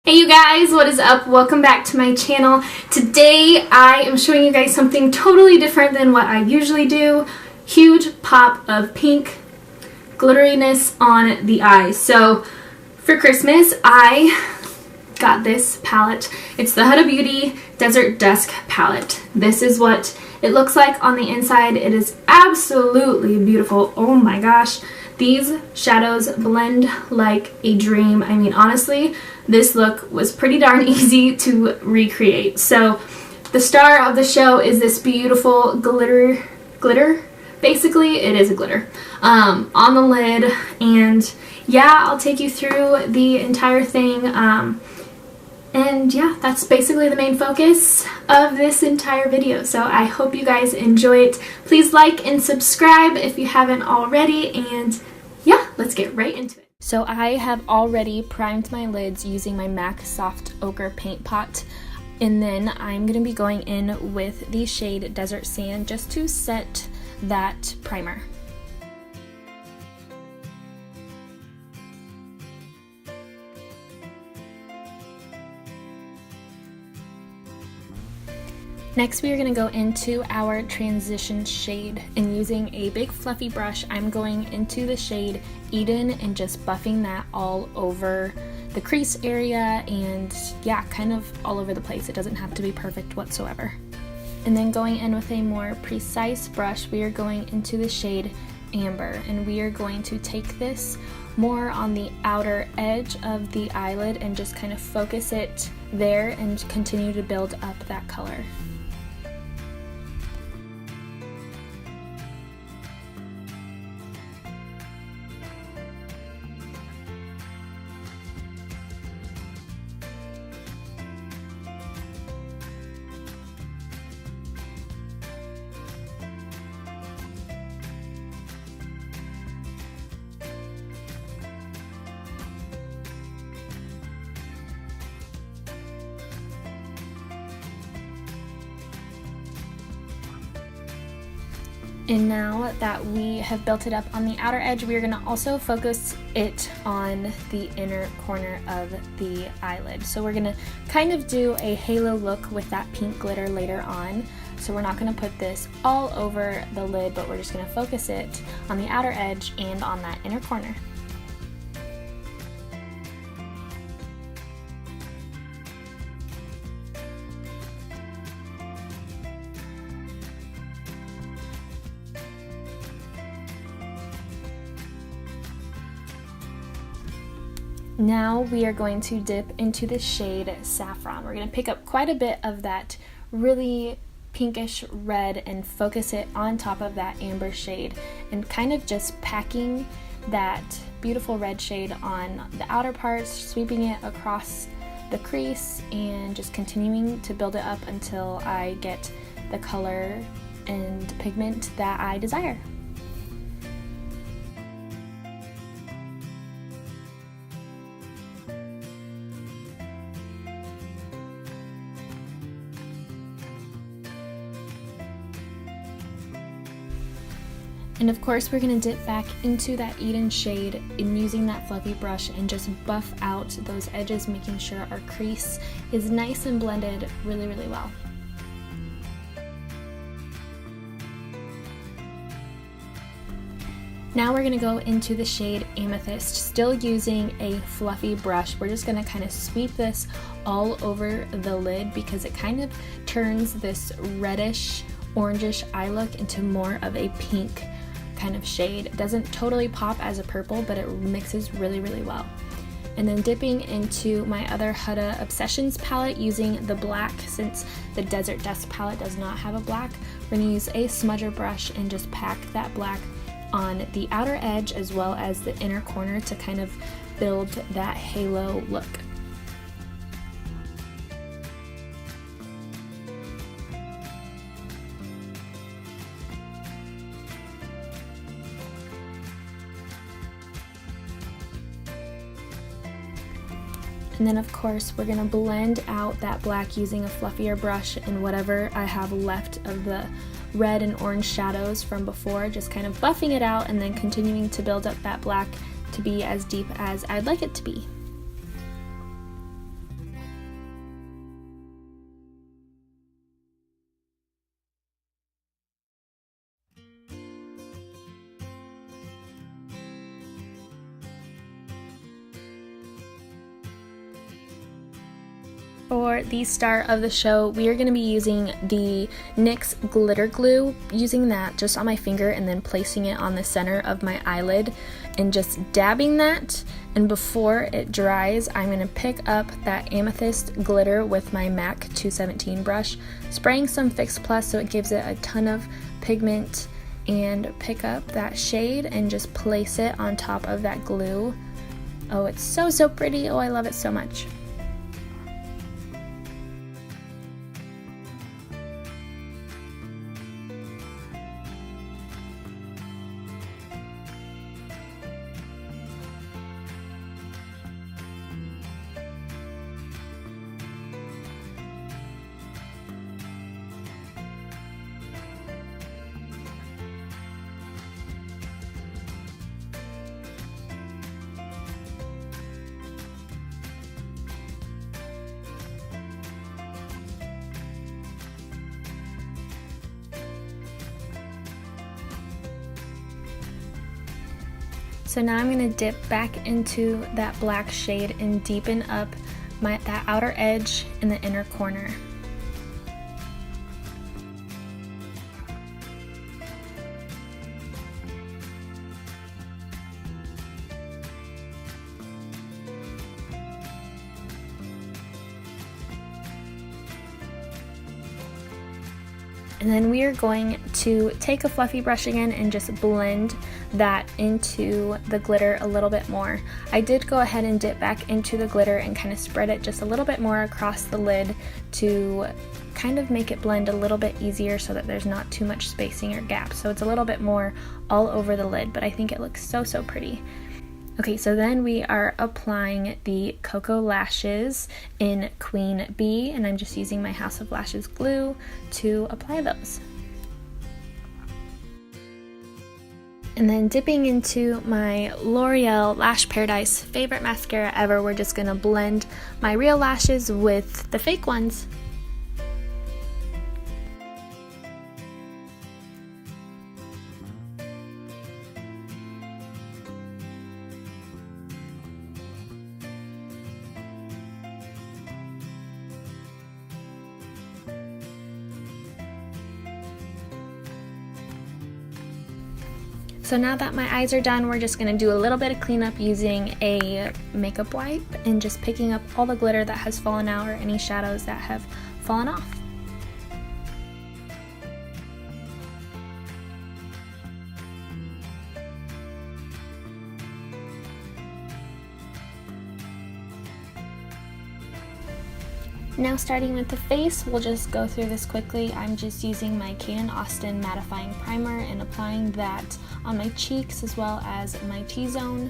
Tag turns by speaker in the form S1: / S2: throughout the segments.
S1: Hey you guys, what is up? Welcome back to my channel. Today I am showing you guys something totally different than what I usually do. Huge pop of pink glitteriness on the eyes. So for Christmas I got this palette. It's the Huda Beauty Desert Dusk palette. This is what it looks like on the inside. It is absolutely beautiful. Oh my gosh. These shadows blend like a dream. I mean, honestly, this look was pretty darn easy to recreate. So the star of the show is this beautiful glitter. Basically, it is a glitter on the lid. And yeah, I'll take you through the entire thing. And yeah, that's basically the main focus of this entire video. So I hope you guys enjoy it. Please like and subscribe if you haven't already. And yeah, let's get right into it. So I have already primed my lids using my MAC Soft Ochre paint pot. And then I'm going to be going in with the shade Desert Sand just to set that primer. Next we are going to go into our transition shade, and using a big fluffy brush I'm going into the shade Eden and just buffing that all over the crease area and yeah, kind of all over the place. It doesn't have to be perfect whatsoever. And then going in with a more precise brush, we are going into the shade Amber, and we are going to take this more on the outer edge of the eyelid and just kind of focus it there and continue to build up that color. And now that we have built it up on the outer edge, we are going to also focus it on the inner corner of the eyelid. So we're going to kind of do a halo look with that pink glitter later on. So we're not going to put this all over the lid, but we're just going to focus it on the outer edge and on that inner corner. Now we are going to dip into the shade Saffron. We're going to pick up quite a bit of that really pinkish red and focus it on top of that amber shade and kind of just packing that beautiful red shade on the outer parts, sweeping it across the crease and just continuing to build it up until I get the color and pigment that I desire. And of course we're going to dip back into that Eden shade and using that fluffy brush and just buff out those edges, making sure our crease is nice and blended really, really well. Now we're going to go into the shade Amethyst, still using a fluffy brush. We're just going to kind of sweep this all over the lid because it kind of turns this reddish, orangish eye look into more of a pink kind of shade. It doesn't totally pop as a purple, but it mixes really, really well. And then dipping into my other Huda Obsessions palette using the black, since the Desert Dusk palette does not have a black, we're going to use a smudger brush and just pack that black on the outer edge as well as the inner corner to kind of build that halo look. And then of course we're going to blend out that black using a fluffier brush and whatever I have left of the red and orange shadows from before, just kind of buffing it out and then continuing to build up that black to be as deep as I'd like it to be. For the star of the show, we are going to be using the NYX glitter glue, using that just on my finger and then placing it on the center of my eyelid and just dabbing that. And before it dries, I'm going to pick up that Amethyst glitter with my MAC 217 brush, spraying some Fix Plus so it gives it a ton of pigment, and pick up that shade and just place it on top of that glue. Oh, it's so pretty. Oh, I love it so much. So now I'm going to dip back into that black shade and deepen up that outer edge in the inner corner. And then we are going to take a fluffy brush again and just blend that into the glitter a little bit more. I did go ahead and dip back into the glitter and kind of spread it just a little bit more across the lid to kind of make it blend a little bit easier so that there's not too much spacing or gap. So it's a little bit more all over the lid, but I think it looks so pretty. Okay, so then we are applying the Koko lashes in Queen Bee, and I'm just using my House of Lashes glue to apply those. And then dipping into my L'Oreal Lash Paradise favorite mascara ever, we're just gonna blend my real lashes with the fake ones. So now that my eyes are done, we're just going to do a little bit of cleanup using a makeup wipe and just picking up all the glitter that has fallen out or any shadows that have fallen off. Now starting with the face, we'll just go through this quickly. I'm just using my Kane Austin Mattifying Primer and applying that on my cheeks as well as my T-zone.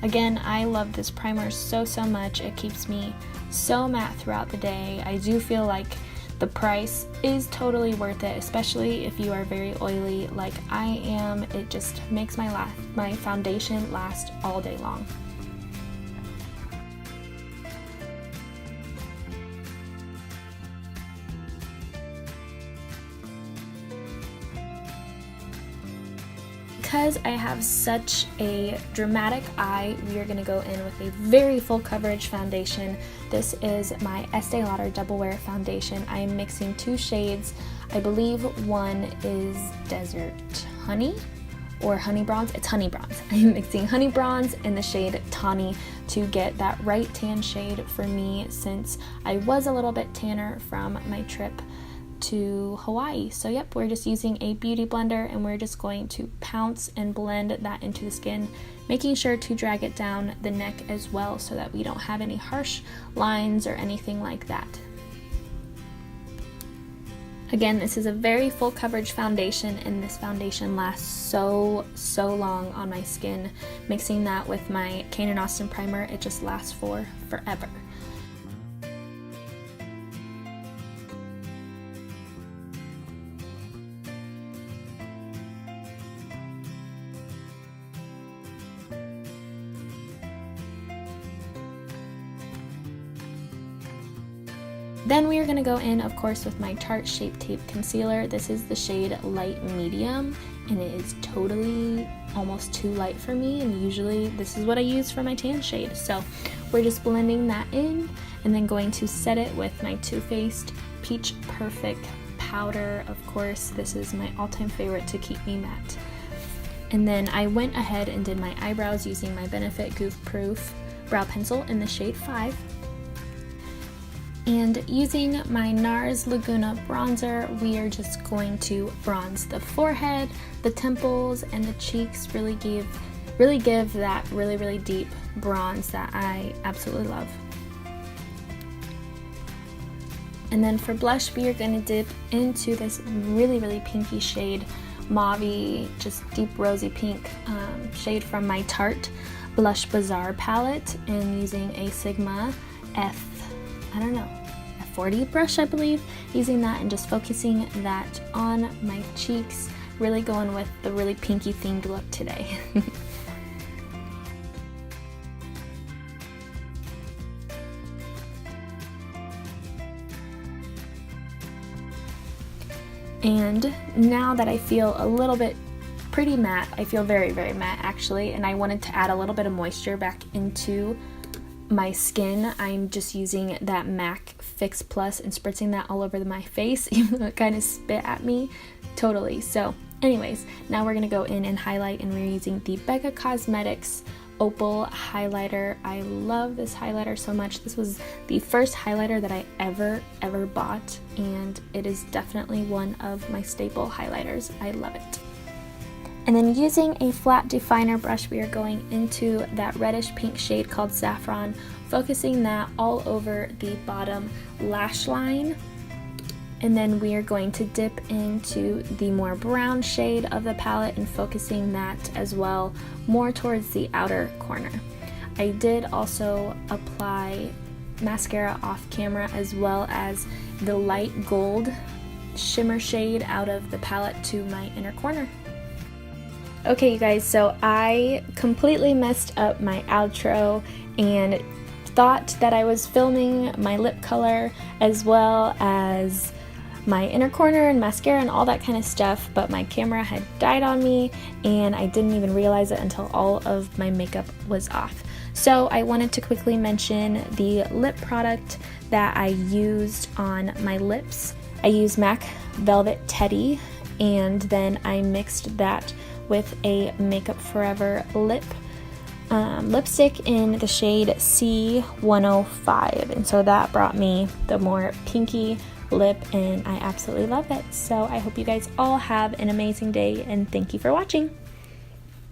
S1: Again, I love this primer so much. It keeps me so matte throughout the day. I do feel like the price is totally worth it, especially if you are very oily like I am. It just makes my foundation last all day long. Because I have such a dramatic eye, we are going to go in with a very full coverage foundation. This is my Estee Lauder Doublewear foundation. I am mixing two shades. I believe one is Desert Honey or Honey Bronze. It's Honey Bronze. I am mixing Honey Bronze in the shade Tawny to get that right tan shade for me, since I was a little bit tanner from my trip to Hawaii. So yep, we're just using a beauty blender and we're just going to pounce and blend that into the skin, making sure to drag it down the neck as well so that we don't have any harsh lines or anything like that. Again, this is a very full coverage foundation and this foundation lasts so long on my skin. Mixing that with my Kane Austin primer, it just lasts for forever. Then we are going to go in, of course, with my Tarte Shape Tape Concealer. This is the shade Light Medium, and it is totally almost too light for me, and usually this is what I use for my tan shade. So we're just blending that in and then going to set it with my Too Faced Peach Perfect powder. Of course, this is my all-time favorite to keep me matte. And then I went ahead and did my eyebrows using my Benefit Goof Proof brow pencil in the shade 5. And using my NARS Laguna bronzer, we are just going to bronze the forehead, the temples, and the cheeks. Really give that really deep bronze that I absolutely love. And then for blush, we are going to dip into this really pinky shade, mauvey, just deep rosy pink shade from my Tarte Blush Bazaar palette, and using a Sigma F40 brush, I believe, using that and just focusing that on my cheeks, really going with the really pinky themed look today. And now that I feel a little bit pretty matte, I feel very matte actually, and I wanted to add a little bit of moisture back into my skin, I'm just using that MAC Fix Plus and spritzing that all over my face, even though it kind of spit at me totally. So anyways, now we're going to go in and highlight, and we're using the Becca Cosmetics Opal highlighter. I love this highlighter so much. This was the first highlighter that I ever bought, and it is definitely one of my staple highlighters. I love it. And then using a flat definer brush, we are going into that reddish pink shade called Saffron, focusing that all over the bottom lash line. And then we are going to dip into the more brown shade of the palette and focusing that as well more towards the outer corner. I did also apply mascara off camera, as well as the light gold shimmer shade out of the palette to my inner corner. Okay, you guys, so I completely messed up my outro and thought that I was filming my lip color as well as my inner corner and mascara and all that kind of stuff, but my camera had died on me and I didn't even realize it until all of my makeup was off. So I wanted to quickly mention the lip product that I used on my lips. I used MAC Velvet Teddy, and then I mixed that with a Makeup Forever lipstick in the shade C105, and so that brought me the more pinky lip, and I absolutely love it. So I hope you guys all have an amazing day, and thank you for watching.